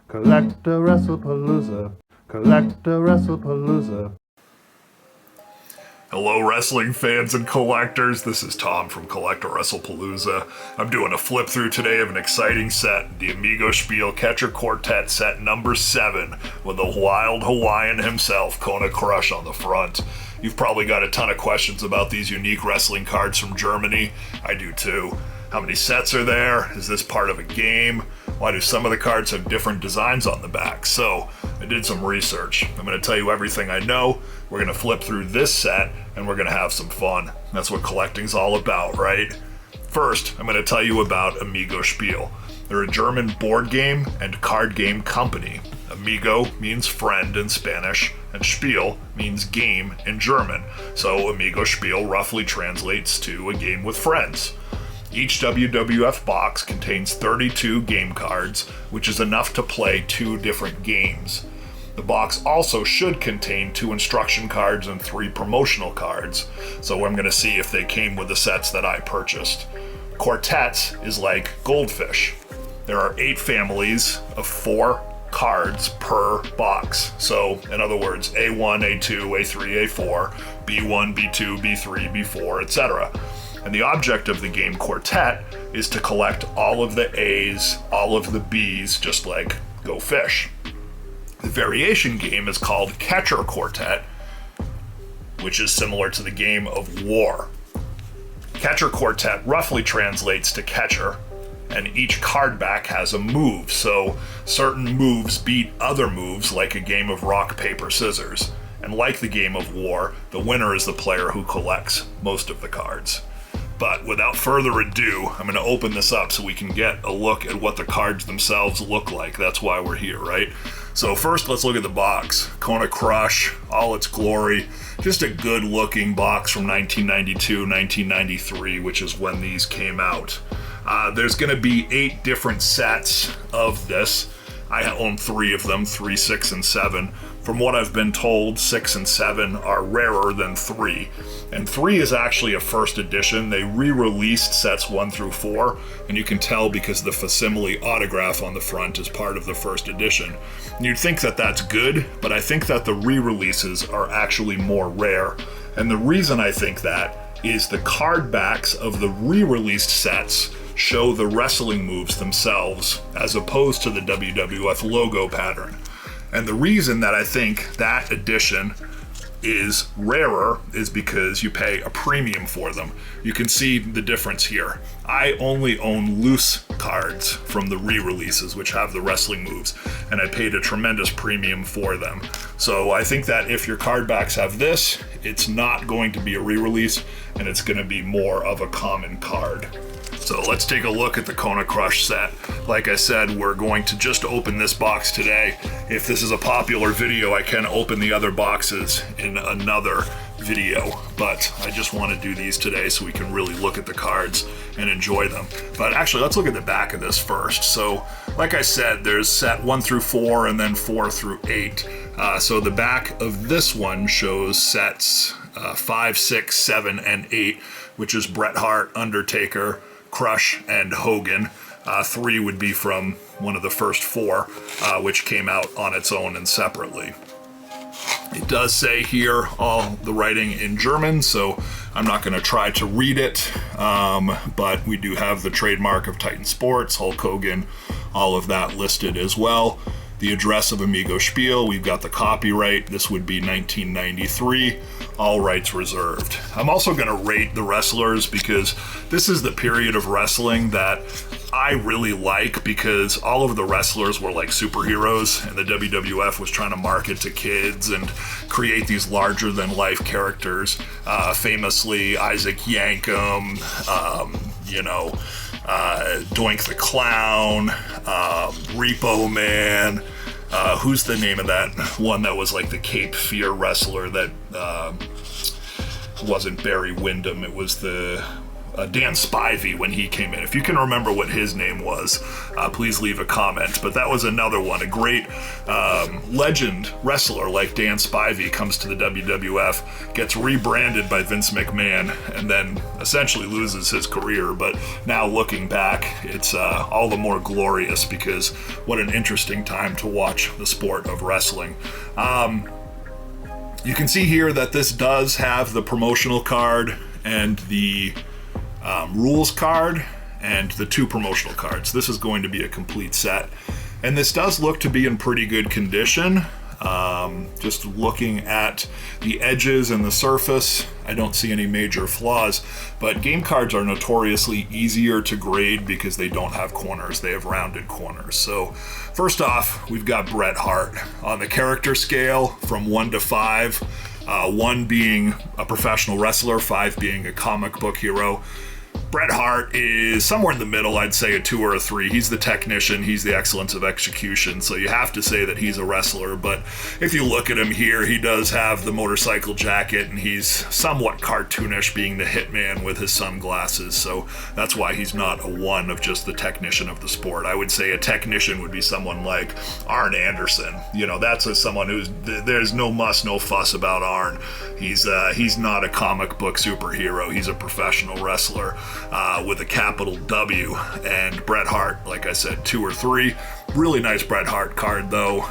CollectAWrestlePalooza. CollectAWrestlePalooza. Hello wrestling fans and collectors, this is Tom from CollectAWrestlePalooza. I'm doing a flip through today of an exciting set, the Amigo Spiele Catcher Quartett set number 7, with the wild Hawaiian himself, Kona Crush, on the front. You've probably got a ton of questions about these unique wrestling cards from Germany. I do too. How many sets are there? Is this part of a game? Why do some of the cards have different designs on the back? So, I did some research. I'm going to tell you everything I know. We're going to flip through this set, and we're going to have some fun. That's what collecting's all about, right? First, I'm going to tell you about Amigo Spiele. They're a German board game and card game company. Amigo means friend in Spanish, and Spiel means game in German. So Amigo Spiele roughly translates to a game with friends. Each WWF box contains 32 game cards, which is enough to play 2 different games. The box also should contain 2 instruction cards and 3 promotional cards, so I'm going to see if they came with the sets that I purchased. Quartets is like goldfish. There are 8 families of 4 cards per box. So, in other words, A1, A2, A3, A4, B1, B2, B3, B4, etc. And the object of the game Quartet is to collect all of the A's, all of the B's, just like Go Fish. The variation game is called Catcher Quartet, which is similar to the game of War. Catcher Quartet roughly translates to catcher, and each card back has a move, so certain moves beat other moves like a game of rock, paper, scissors. And like the game of War, the winner is the player who collects most of the cards. But without further ado, I'm going to open this up so we can get a look at what the cards themselves look like. That's why we're here, right? So first, let's look at the box. Kona Crush, all its glory. Just a good-looking box from 1992, 1993, which is when these came out. There's going to be 8 different sets of this. I own 3 of them, 3, 6, and 7. From what I've been told, 6 and 7 are rarer than 3. And 3 is actually a first edition. They re-released sets 1 through 4, and you can tell because the facsimile autograph on the front is part of the first edition. And you'd think that that's good, but I think that the re-releases are actually more rare. And the reason I think that is the card backs of the re-released sets show the wrestling moves themselves, as opposed to the WWF logo pattern. And the reason that I think that edition is rarer is because you pay a premium for them. You can see the difference here. I only own loose cards from the re-releases, which have the wrestling moves, and I paid a tremendous premium for them. So I think that if your card backs have this, it's not going to be a re-release, and it's going to be more of a common card. So let's take a look at the Kona Crush set. Like I said, we're going to just open this box today. If this is a popular video, I can open the other boxes in another video, but I just want to do these today so we can really look at the cards and enjoy them. But actually, let's look at the back of this first. So, like I said, there's set 1 through 4 and then 4 through 8. So the back of this one shows sets 5, 6, 7, and 8, which is Bret Hart, Undertaker, Crush, and Hogan. 3 would be from one of the first 4, which came out on its own and separately. It does say here all the writing in German, so I'm not going to try to read it, but we do have the trademark of Titan Sports, Hulk Hogan, all of that listed as well. The address of Amigo Spiele, we've got the copyright, this would be 1993, all rights reserved. I'm also going to rate the wrestlers because this is the period of wrestling that I really like, because all of the wrestlers were like superheroes and the WWF was trying to market to kids and create these larger than life characters. Famously, Isaac Yankem, Doink the Clown, Repo Man. Who's the name of that one that was like the Cape Fear wrestler that wasn't Barry Windham? It was the Dan Spivey when he came in. If you can remember what his name was, please leave a comment. But that was another one. A great legend wrestler like Dan Spivey comes to the WWF, gets rebranded by Vince McMahon, and then essentially loses his career. But now looking back, it's all the more glorious because what an interesting time to watch the sport of wrestling. You can see here that this does have the promotional card and the rules card and the 2 promotional cards. This is going to be a complete set. And this does look to be in pretty good condition. Just looking at the edges and the surface, I don't see any major flaws, but game cards are notoriously easier to grade because they don't have corners. They have rounded corners. So first off, we've got Bret Hart. On the character scale from 1 to 5, 1 being a professional wrestler, 5 being a comic book hero, Bret Hart is somewhere in the middle. I'd say a 2 or a 3. He's the technician. He's the excellence of execution. So you have to say that he's a wrestler. But if you look at him here, he does have the motorcycle jacket, and he's somewhat cartoonish, being the hitman with his sunglasses. So that's why he's not a 1 of just the technician of the sport. I would say a technician would be someone like Arn Anderson. You know, that's someone who's, there's no muss, no fuss about Arn. He's not a comic book superhero. He's a professional wrestler. With a capital W. And Bret Hart, like I said, 2 or 3. Really nice Bret Hart card though.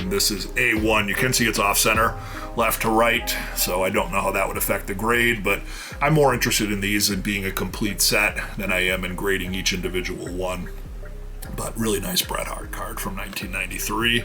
This is A1. You can see it's off center, left to right, so I don't know how that would affect the grade, but I'm more interested in these in being a complete set than I am in grading each individual one. But really nice Bret Hart card from 1993.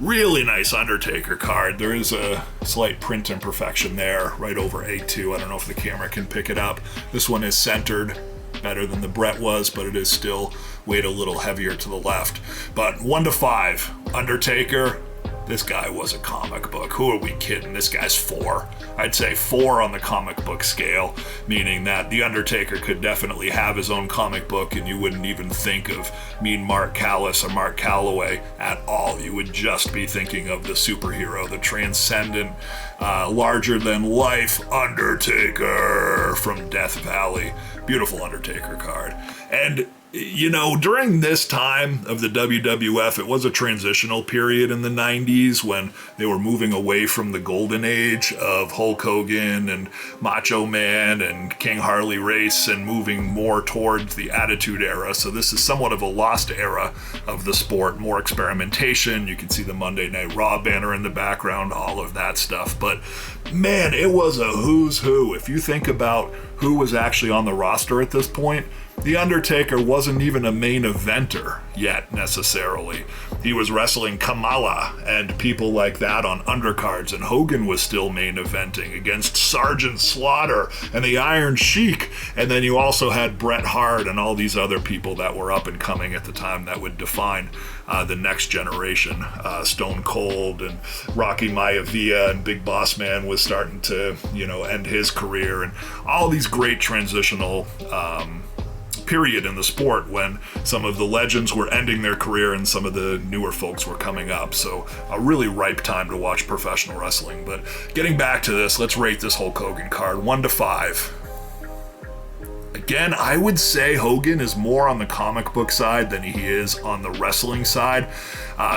Really nice Undertaker card. There is a slight print imperfection there, right over A2. I don't know if the camera can pick it up. This one is centered better than the Bret was, but it is still weighed a little heavier to the left. But 1 to 5, Undertaker. This guy was a comic book. Who are we kidding? This guy's 4. I'd say 4 on the comic book scale, meaning that The Undertaker could definitely have his own comic book and you wouldn't even think of Mean Mark Callis or Mark Calloway at all. You would just be thinking of the superhero, the transcendent, larger-than-life Undertaker from Death Valley. Beautiful Undertaker card. And you know, during this time of the WWF, it was a transitional period in the 90s when they were moving away from the golden age of Hulk Hogan and Macho Man and King Harley Race and moving more towards the Attitude Era. So this is somewhat of a lost era of the sport, more experimentation. You can see the Monday Night Raw banner in the background, all of that stuff. But man, it was a who's who. If you think about who was actually on the roster at this point, The Undertaker wasn't even a main eventer yet, necessarily. He was wrestling Kamala and people like that on undercards, and Hogan was still main eventing against Sergeant Slaughter and the Iron Sheik. And then you also had Bret Hart and all these other people that were up and coming at the time that would define the next generation. Stone Cold and Rocky Maivia and Big Boss Man was starting to, end his career, and all these great transitional period in the sport when some of the legends were ending their career and some of the newer folks were coming up. So a really ripe time to watch professional wrestling. But getting back to this, let's rate this Hulk Hogan card 1 to 5. Again, I would say Hogan is more on the comic book side than he is on the wrestling side.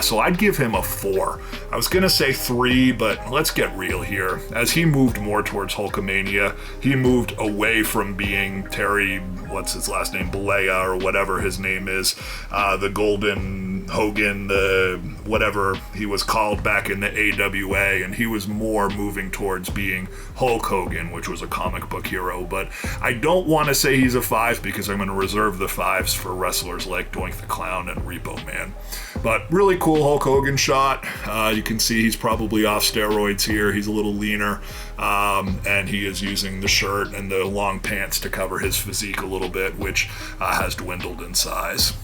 So I'd give him a 4. I was going to say 3, but let's get real here. As he moved more towards Hulkamania, he moved away from being Terry, what's his last name, Bollea or whatever his name is, the Golden Hogan, the whatever he was called back in the AWA, and he was more moving towards being Hulk Hogan, which was a comic book hero. But I don't want to say he's a 5 because I'm going to reserve the 5s for wrestlers like Doink the Clown and Repo Man. But really cool Hulk Hogan shot. You can see he's probably off steroids here. He's a little leaner, and he is using the shirt and the long pants to cover his physique a little bit, which has dwindled in size.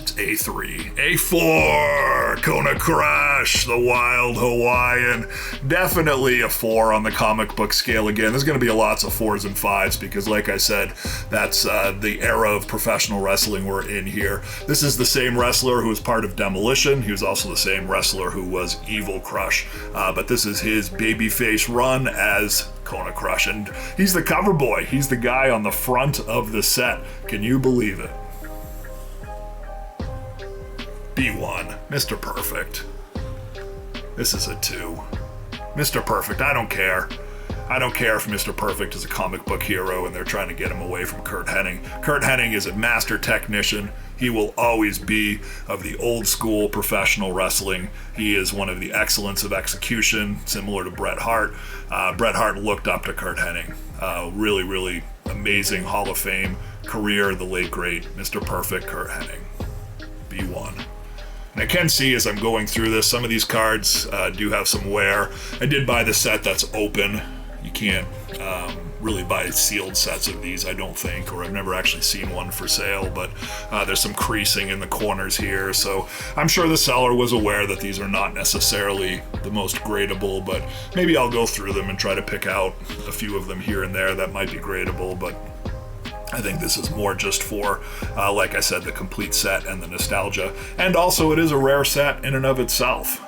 It's A3. A4, Kona Crush, the Wild Hawaiian. Definitely a 4 on the comic book scale again. There's going to be lots of 4s and 5s because, like I said, that's the era of professional wrestling we're in here. This is the same wrestler who was part of Demolition. He was also the same wrestler who was Evil Crush. But this is his babyface run as Kona Crush. And he's the cover boy. He's the guy on the front of the set. Can you believe it? B1, Mr. Perfect. This is a 2. Mr. Perfect, I don't care. I don't care if Mr. Perfect is a comic book hero and they're trying to get him away from Curt Hennig. Curt Hennig is a master technician. He will always be of the old school professional wrestling. He is one of the excellence of execution, similar to Bret Hart. Bret Hart looked up to Curt Hennig. Really, really amazing Hall of Fame career, the late great Mr. Perfect, Curt Hennig. B1. And I can see as I'm going through this, some of these cards do have some wear. I did buy the set that's open. You can't really buy sealed sets of these, I don't think, or I've never actually seen one for sale, but there's some creasing in the corners here, so I'm sure the seller was aware that these are not necessarily the most gradable, but maybe I'll go through them and try to pick out a few of them here and there that might be gradable, but I think this is more just for, like I said, the complete set and the nostalgia. And also, it is a rare set in and of itself.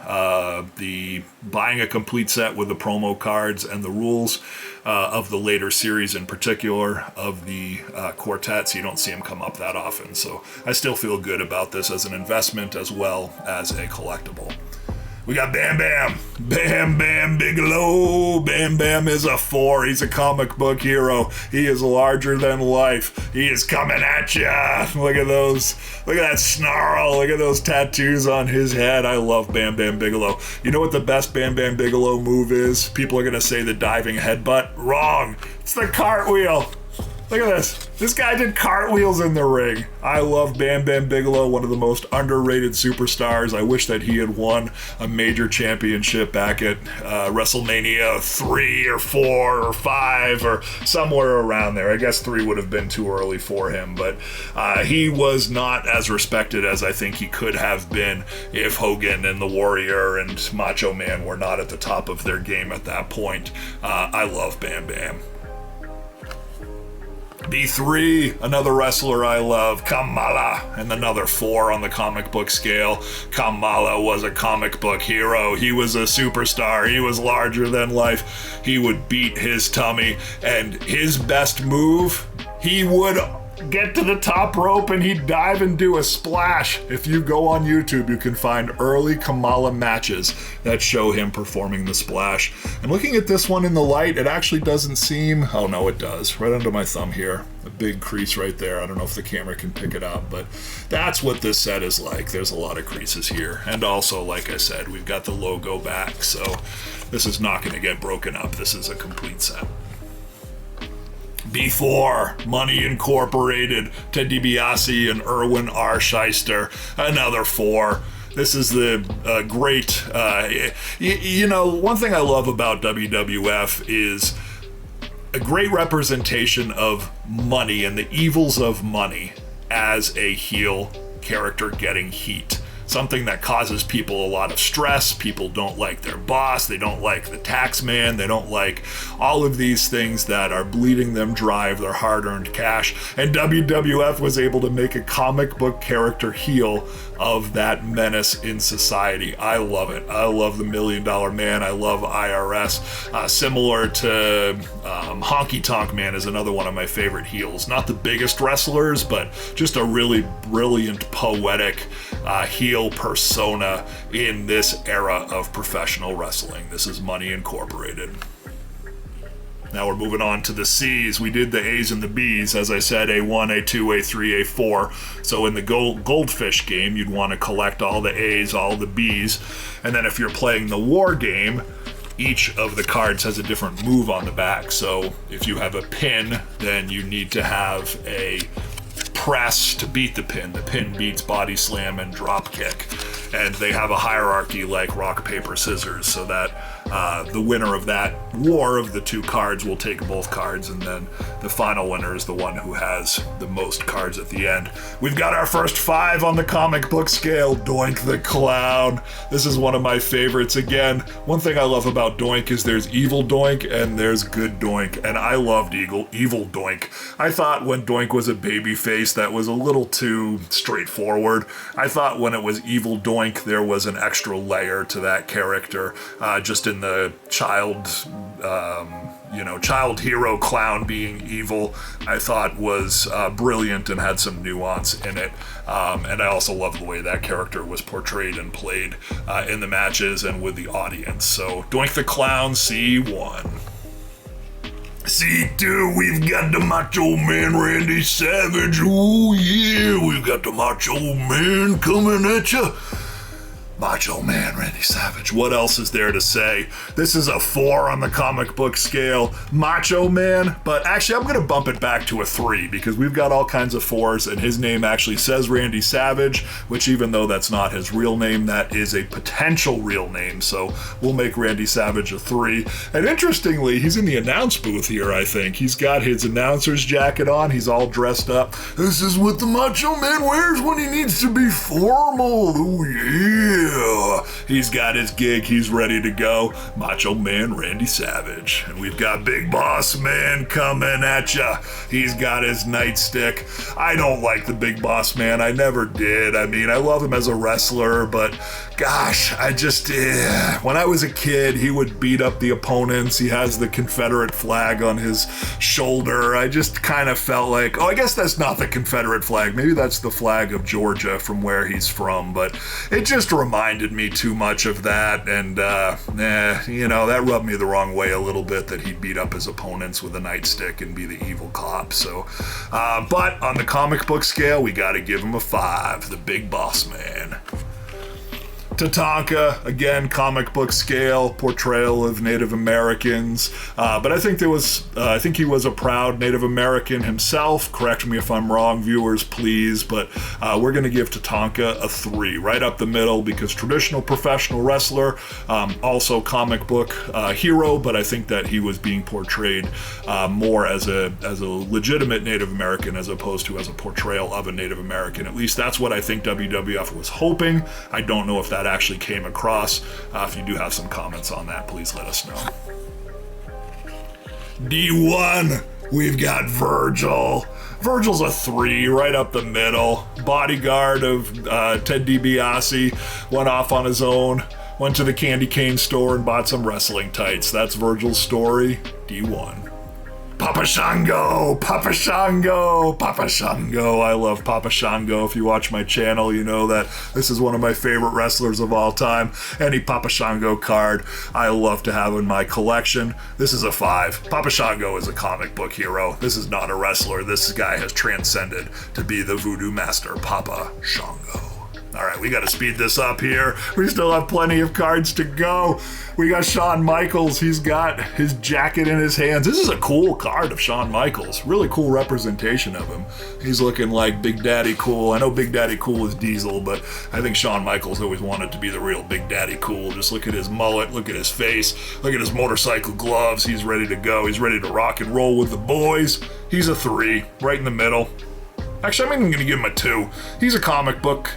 The buying a complete set with the promo cards and the rules of the later series, in particular of the quartets, you don't see them come up that often. So I still feel good about this as an investment as well as a collectible. We got Bam Bam. Bam Bam Bigelow. Bam Bam is a 4. He's a comic book hero. He is larger than life. He is coming at ya. Look at those. Look at that snarl. Look at those tattoos on his head. I love Bam Bam Bigelow. You know what the best Bam Bam Bigelow move is? People are going to say the diving headbutt. Wrong. It's the cartwheel. Look at this. This guy did cartwheels in the ring. I love Bam Bam Bigelow, one of the most underrated superstars. I wish that he had won a major championship back at WrestleMania 3 or 4 or 5 or somewhere around there. I guess 3 would have been too early for him, but he was not as respected as I think he could have been if Hogan and the Warrior and Macho Man were not at the top of their game at that point. I love Bam Bam. B3, another wrestler I love, Kamala, and another 4 on the comic book scale. Kamala was a comic book hero. He was a superstar. He was larger than life. He would beat his tummy, and his best move, he would get to the top rope and he'd dive and do a splash. If you go on YouTube, you can find early Kamala matches that show him performing the splash. And looking at this one in the light, it actually doesn't seem... Oh no, it does. Right under my thumb here. A big crease right there. I don't know if the camera can pick it up, but that's what this set is like. There's a lot of creases here. And also, like I said, we've got the logo back, so this is not going to get broken up. This is a complete set. B4, Money Incorporated, Ted DiBiase and Erwin R. Shyster, another 4. This is the great, you know, one thing I love about WWF is a great representation of money and the evils of money as a heel character getting heat. Something that causes people a lot of stress. People don't like their boss. They don't like the tax man. They don't like all of these things that are bleeding them dry of their hard-earned cash. And WWF was able to make a comic book character heel of that menace in society. I love it. I love the $1 Million Man. I love IRS. Similar to Honky Tonk Man is another one of my favorite heels. Not the biggest wrestlers, but just a really brilliant, poetic heel persona in this era of professional wrestling. This is Money Incorporated. Now we're moving on to the C's. We did the A's and the B's. As I said, A1, A2, A3, A4. So in the Goldfish game, you'd want to collect all the A's, all the B's. And then if you're playing the War game, each of the cards has a different move on the back. So if you have a pin, then you need to have a press to beat the pin. The pin beats body slam and drop kick. And they have a hierarchy like rock, paper, scissors, so that the winner of that war of the two cards will take both cards, and then the final winner is the one who has the most cards at the end. We've got our first 5 on the comic book scale. Doink the Clown. This is one of my favorites. Again, one thing I love about Doink is there's evil Doink and there's good Doink, and I loved evil Doink. I thought when Doink was a babyface, that was a little too straightforward. I thought when it was evil Doink, there was an extra layer to that character, just in the child hero clown being evil. I thought was brilliant and had some nuance in it. And I also love the way that character was portrayed and played in the matches and with the audience. So Doink the Clown, C1. C2, we've got the Macho Man Randy Savage. Oh yeah, we've got the Macho Man coming at you. Macho Man Randy Savage. What else is there to say? This is a 4 on the comic book scale. Macho Man, but actually I'm going to bump it back to a 3 because we've got all kinds of 4s, and his name actually says Randy Savage, which even though that's not his real name, that is a potential real name, so we'll make Randy Savage a 3. And interestingly, he's in the announce booth here, I think. He's got his announcer's jacket on. He's all dressed up. This is what the Macho Man wears when he needs to be formal. Oh yeah. He's got his gig, he's ready to go. Macho Man Randy Savage. And we've got Big Boss Man coming at ya. He's got his nightstick. I don't like the Big Boss Man, I never did. I mean, I love him as a wrestler, but gosh, when I was a kid, he would beat up the opponents. He has the Confederate flag on his shoulder. I just kind of felt like, I guess that's not the Confederate flag. Maybe that's the flag of Georgia from where he's from, but it just reminded me too much of that, and that rubbed me the wrong way a little bit, that he'd beat up his opponents with a nightstick and be the evil cop. So, but on the comic book scale, we gotta give him a 5, the Big Boss Man. Tatanka, again, comic book scale, portrayal of Native Americans, but I think he was a proud Native American himself. Correct me if I'm wrong, viewers, please, but we're going to give Tatanka a 3, right up the middle, because traditional professional wrestler, also comic book hero, but I think that he was being portrayed more as a legitimate Native American as opposed to as a portrayal of a Native American. At least that's what I think WWF was hoping. I don't know if that actually came across. If you do have some comments on that, please let us know. D1, we've got Virgil. Virgil's a 3, right up the middle. Bodyguard of Ted DiBiase, went off on his own, went to the candy cane store and bought some wrestling tights. That's Virgil's story. D1. Papa Shango, Papa Shango, Papa Shango. I love Papa Shango. If you watch my channel, you know that this is one of my favorite wrestlers of all time. Any Papa Shango card I love to have in my collection. This is a 5. Papa Shango is a comic book hero. This is not a wrestler. This guy has transcended to be the voodoo master, Papa Shango. All right, we got to speed this up here. We still have plenty of cards to go. We got Shawn Michaels. He's got his jacket in his hands. This is a cool card of Shawn Michaels. Really cool representation of him. He's looking like Big Daddy Cool. I know Big Daddy Cool is Diesel, but I think Shawn Michaels always wanted to be the real Big Daddy Cool. Just look at his mullet, look at his face, look at his motorcycle gloves. He's ready to go. He's ready to rock and roll with the boys. He's a 3, right in the middle. Actually, I'm even going to give him a 2. He's a comic book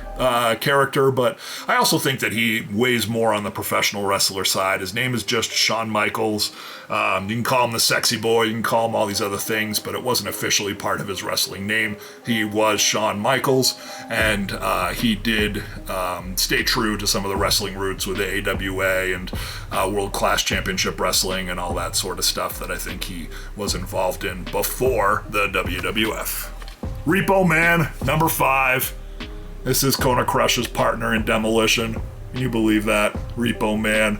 character, but I also think that he weighs more on the professional wrestler side. His name is just Shawn Michaels. You can call him the sexy boy, you can call him all these other things, but it wasn't officially part of his wrestling name. He was Shawn Michaels, and he did stay true to some of the wrestling roots with the AWA and World Class Championship Wrestling and all that sort of stuff that I think he was involved in before the WWF. Repo Man, number 5. This is Kona Crush's partner in Demolition. Can you believe that? Repo Man.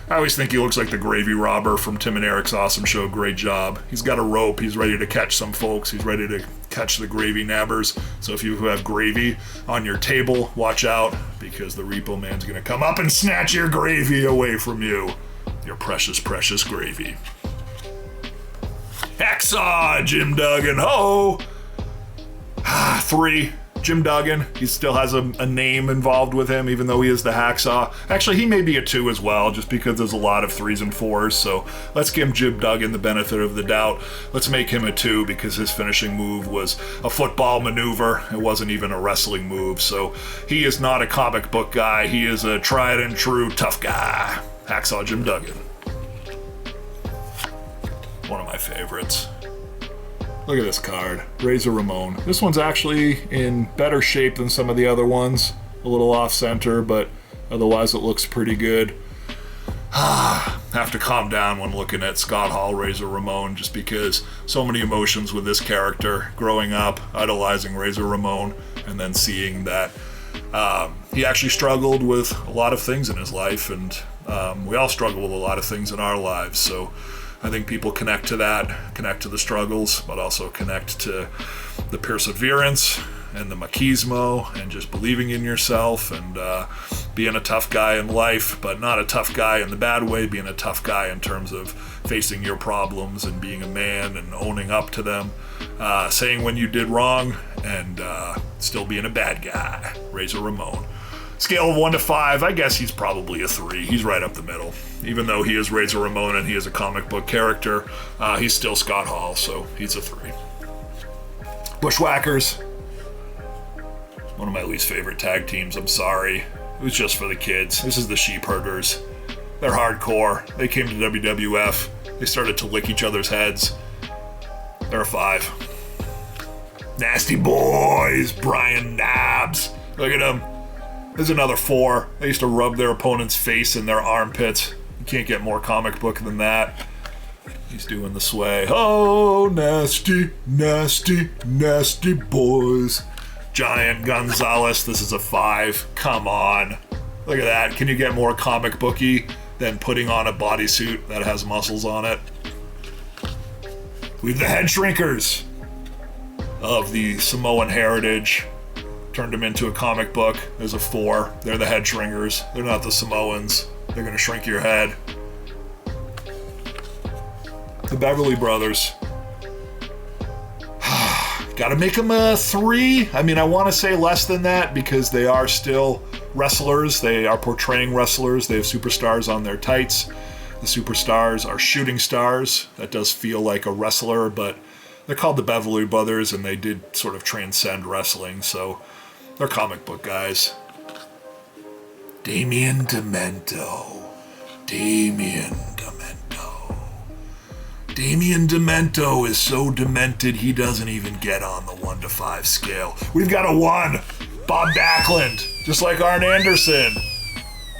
I always think he looks like the gravy robber from Tim and Eric's Awesome Show. Great job. He's got a rope. He's ready to catch some folks. He's ready to catch the gravy nabbers. So if you have gravy on your table, watch out, because the Repo Man's going to come up and snatch your gravy away from you. Your precious, precious gravy. Hacksaw Jim Duggan. Ho! 3. Jim Duggan, he still has a name involved with him, even though he is the Hacksaw. Actually, he may be a 2 as well, just because there's a lot of 3s and 4s, so let's give Jim Duggan the benefit of the doubt. Let's make him a 2, because his finishing move was a football maneuver. It wasn't even a wrestling move, so he is not a comic book guy. He is a tried and true tough guy. Hacksaw Jim Duggan. One of my favorites. Look at this card, Razor Ramon. This one's actually in better shape than some of the other ones. A little off-center, but otherwise it looks pretty good. Have to calm down when looking at Scott Hall, Razor Ramon, just because so many emotions with this character. Growing up, idolizing Razor Ramon, and then seeing that he actually struggled with a lot of things in his life, and we all struggle with a lot of things in our lives, so I think people connect to that, connect to the struggles, but also connect to the perseverance and the machismo and just believing in yourself and being a tough guy in life, but not a tough guy in the bad way, being a tough guy in terms of facing your problems and being a man and owning up to them, saying when you did wrong, and still being a bad guy. Razor Ramon. Scale of 1 to 5, I guess he's probably a 3. He's right up the middle. Even though he is Razor Ramon and he is a comic book character, he's still Scott Hall, so he's a 3. Bushwhackers. One of my least favorite tag teams, I'm sorry. It was just for the kids. This is the Sheep Herders. They're hardcore. They came to WWF. They started to lick each other's heads. They're a 5. Nasty Boys. Brian Knobs. Look at them. There's another 4. They used to rub their opponent's face in their armpits. You can't get more comic book than that. He's doing the sway. Oh, nasty, nasty, nasty boys. Giant Gonzalez. This is a 5. Come on. Look at that. Can you get more comic booky than putting on a bodysuit that has muscles on it? We have the head shrinkers of the Samoan heritage. Turned them into a comic book. There's a 4. They're the head shrinkers. They're not the Samoans. They're going to shrink your head. The Beverly Brothers. Gotta make them a 3. I mean, I want to say less than that because they are still wrestlers. They are portraying wrestlers. They have superstars on their tights. The superstars are shooting stars. That does feel like a wrestler, but they're called the Beverly Brothers, and they did sort of transcend wrestling, so they're comic book guys. Damian Demento. Damian Demento. Damian Demento is so demented he doesn't even get on the 1 to 5 scale. We've got a 1. Bob Backlund, just like Arn Anderson.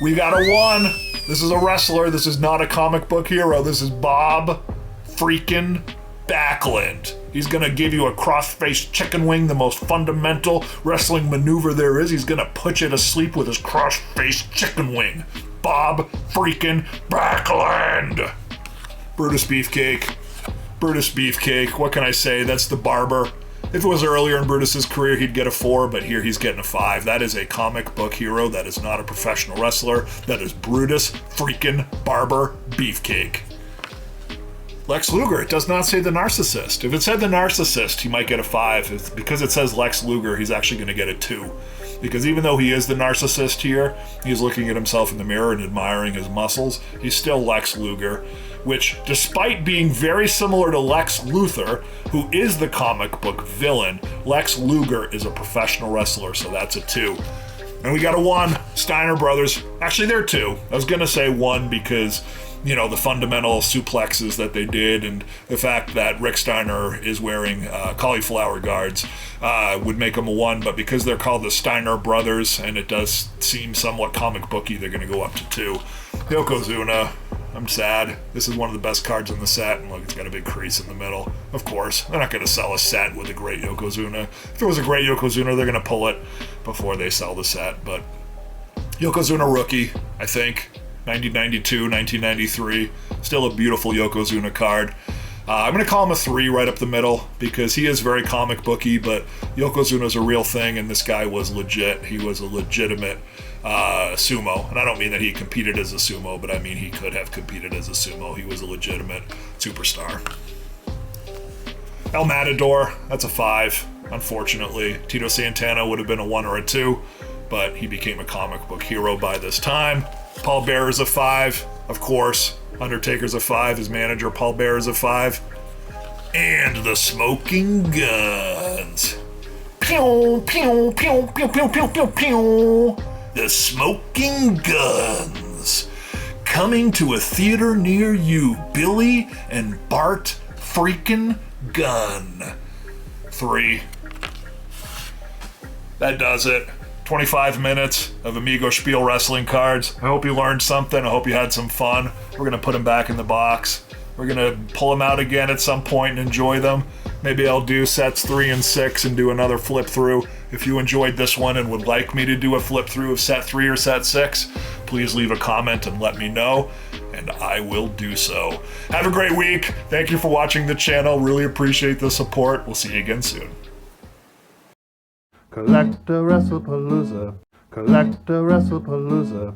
We got a 1. This is a wrestler. This is not a comic book hero. This is Bob freaking Backlund. He's gonna give you a cross-faced chicken wing, the most fundamental wrestling maneuver there is. He's gonna put you to sleep with his cross-faced chicken wing. Bob freaking Backlund. Brutus Beefcake. Brutus Beefcake. What can I say? That's the Barber. If it was earlier in Brutus's career, he'd get a 4, but here he's getting a 5. That is a comic book hero. That is not a professional wrestler. That is Brutus freaking Barber Beefcake. Lex Luger, it does not say the narcissist. If it said the narcissist, he might get a 5. Because it says Lex Luger, he's actually going to get a 2. Because even though he is the narcissist here, he's looking at himself in the mirror and admiring his muscles, he's still Lex Luger, which, despite being very similar to Lex Luthor, who is the comic book villain, Lex Luger is a professional wrestler, so that's a 2. And we got a 1, Steiner Brothers. Actually, they're 2. I was going to say 1 because, you know, the fundamental suplexes that they did and the fact that Rick Steiner is wearing cauliflower guards would make them a 1, but because they're called the Steiner Brothers and it does seem somewhat comic booky, they're going to go up to 2. Yokozuna, I'm sad. This is one of the best cards in the set, and look, it's got a big crease in the middle. Of course, they're not going to sell a set with a great Yokozuna. If there was a great Yokozuna, they're going to pull it before they sell the set, but Yokozuna rookie, I think. 1992, 1993. Still a beautiful Yokozuna card. I'm going to call him a 3 right up the middle because he is very comic booky, but Yokozuna's a real thing, and this guy was legit. He was a legitimate sumo. And I don't mean that he competed as a sumo, but I mean he could have competed as a sumo. He was a legitimate superstar. El Matador, that's a 5, unfortunately. Tito Santana would have been a 1 or a 2, but he became a comic book hero by this time. Paul Bearer's a 5, of course. Undertaker's a 5, his manager Paul Bearer's a 5. And the Smoking Guns. Pew, pew, pew, pew, pew, pew, pew, pew. The Smoking Guns. Coming to a theater near you, Billy and Bart freaking Gunn. 3. That does it. 25 minutes of Amigo Spiele wrestling cards. I hope you learned something. I hope you had some fun. We're going to put them back in the box. We're going to pull them out again at some point and enjoy them. Maybe I'll do sets 3 and 6 and do another flip through. If you enjoyed this one and would like me to do a flip through of set 3 or set 6, please leave a comment and let me know, and I will do so. Have a great week. Thank you for watching the channel. Really appreciate the support. We'll see you again soon. CollectAWrestlePalooza. CollectAWrestlePalooza.